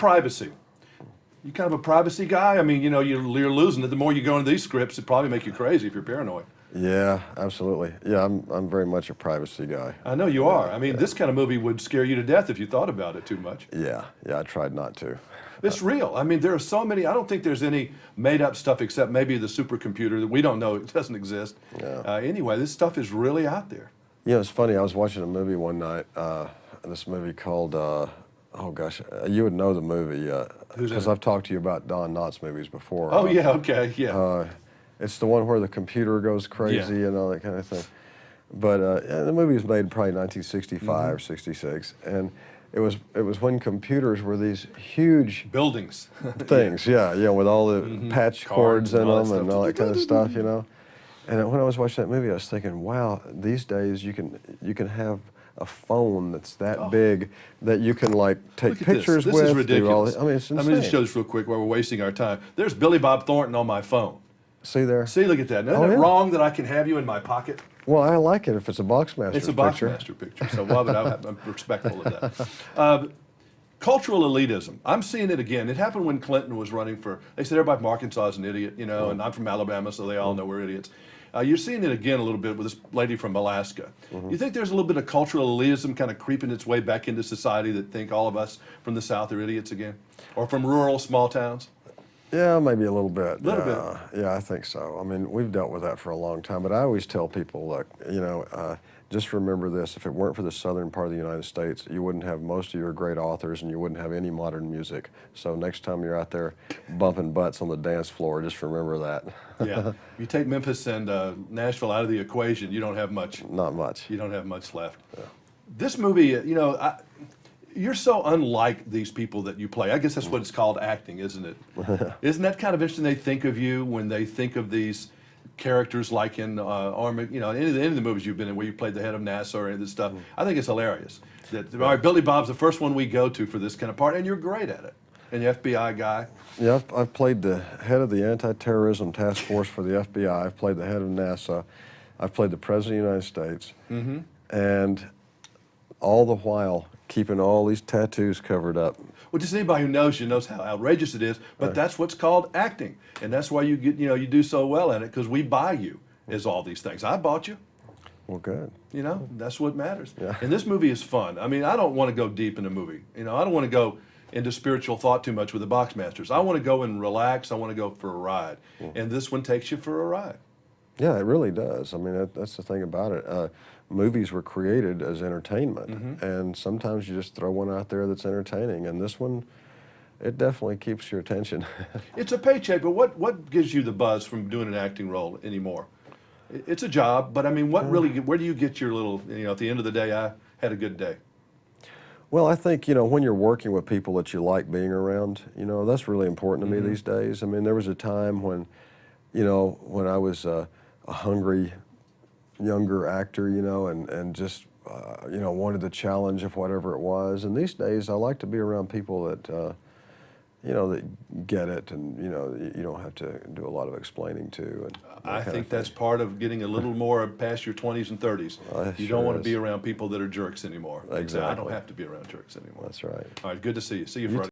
privacy. You kind of a privacy guy? I mean, you know, you're losing it. The more you go into these scripts, it probably make you crazy if you're paranoid. Yeah, absolutely. Yeah, I'm very much a privacy guy. I know you are. I mean, this kind of movie would scare you to death if you thought about it too much. Yeah, I tried not to. It's real. I mean, there are so many. I don't think there's any made-up stuff except maybe the supercomputer that we don't know. It doesn't exist. Yeah. Anyway, this stuff is really out there. You know, it's funny. I was watching a movie one night. This movie called, oh gosh, you would know the movie because I've talked to you about Don Knotts movies before. Oh yeah, okay, yeah. It's the one where the computer goes crazy and all that kind of thing. But the movie was made probably 1965 or 66, and it was when computers were these huge buildings, things, yeah, with all the patch cords in them and all that kind of stuff, you know. And when I was watching that movie, I was thinking, wow, these days you can have a phone that's that big that you can like take pictures with. This is ridiculous. I mean, it's insane. Let me just show this real quick while we're wasting our time. There's Billy Bob Thornton on my phone. See there? See, look at that. Isn't it wrong that I can have you in my pocket? Well, I like it if it's a Boxmaster picture. It's a Boxmaster picture, so why would I'm respectful of that. Cultural elitism. I'm seeing it again. It happened when Clinton was running for, they said everybody from Arkansas is an idiot, you know, and I'm from Alabama, so they all know we're idiots. You're seeing it again a little bit with this lady from Alaska. You think there's a little bit of cultural elitism kind of creeping its way back into society that think all of us from the South are idiots again? Or from rural small towns? Yeah, maybe a little bit. A little bit. Yeah, I think so. I mean, we've dealt with that for a long time, but I always tell people, look, you know, just remember this, if it weren't for the southern part of the United States, you wouldn't have most of your great authors and you wouldn't have any modern music. So next time you're out there bumping butts on the dance floor, just remember that. Yeah, you take Memphis and Nashville out of the equation, you don't have much. Not much. You don't have much left. Yeah. This movie, you know, you're so unlike these people that you play. I guess that's what it's called, acting, isn't it? Isn't that kind of interesting? They think of you when they think of these characters, like in Armageddon, you know, any of the movies you've been in where you played the head of NASA or any of this stuff. I think it's hilarious. That, all right, Billy Bob's the first one we go to for this kind of part, and you're great at it. And the FBI guy. Yeah, I've played the head of the anti-terrorism task force for the FBI. I've played the head of NASA. I've played the President of the United States. And all the while, keeping all these tattoos covered up. Well, just anybody who knows you knows how outrageous it is, but that's what's called acting. And that's why you get, you know, you do so well at it, because we buy you as all these things. I bought you. Well, good. You know, that's what matters. Yeah. And this movie is fun. I mean, I don't want to go deep in a movie. You know, I don't want to go into spiritual thought too much with the Boxmasters. I want to go and relax. I want to go for a ride. And this one takes you for a ride. Yeah, it really does. I mean, that's the thing about it. Movies were created as entertainment, and sometimes you just throw one out there that's entertaining, and this one, it definitely keeps your attention. It's a paycheck, but what gives you the buzz from doing an acting role anymore? It's a job, but I mean, what really, where do you get your little, you know, at the end of the day, I had a good day? Well, I think, you know, when you're working with people that you like being around, you know, that's really important to me these days. I mean, there was a time when, you know, when I was a hungry younger actor, you know, and just, you know, wanted the challenge of whatever it was. And these days, I like to be around people that, you know, that get it, and, you know, you don't have to do a lot of explaining to. And I think that's part of getting a little more past your 20s and 30s. You don't want to be around people that are jerks anymore. Exactly. I don't have to be around jerks anymore. That's right. All right, good to see you. See you Friday.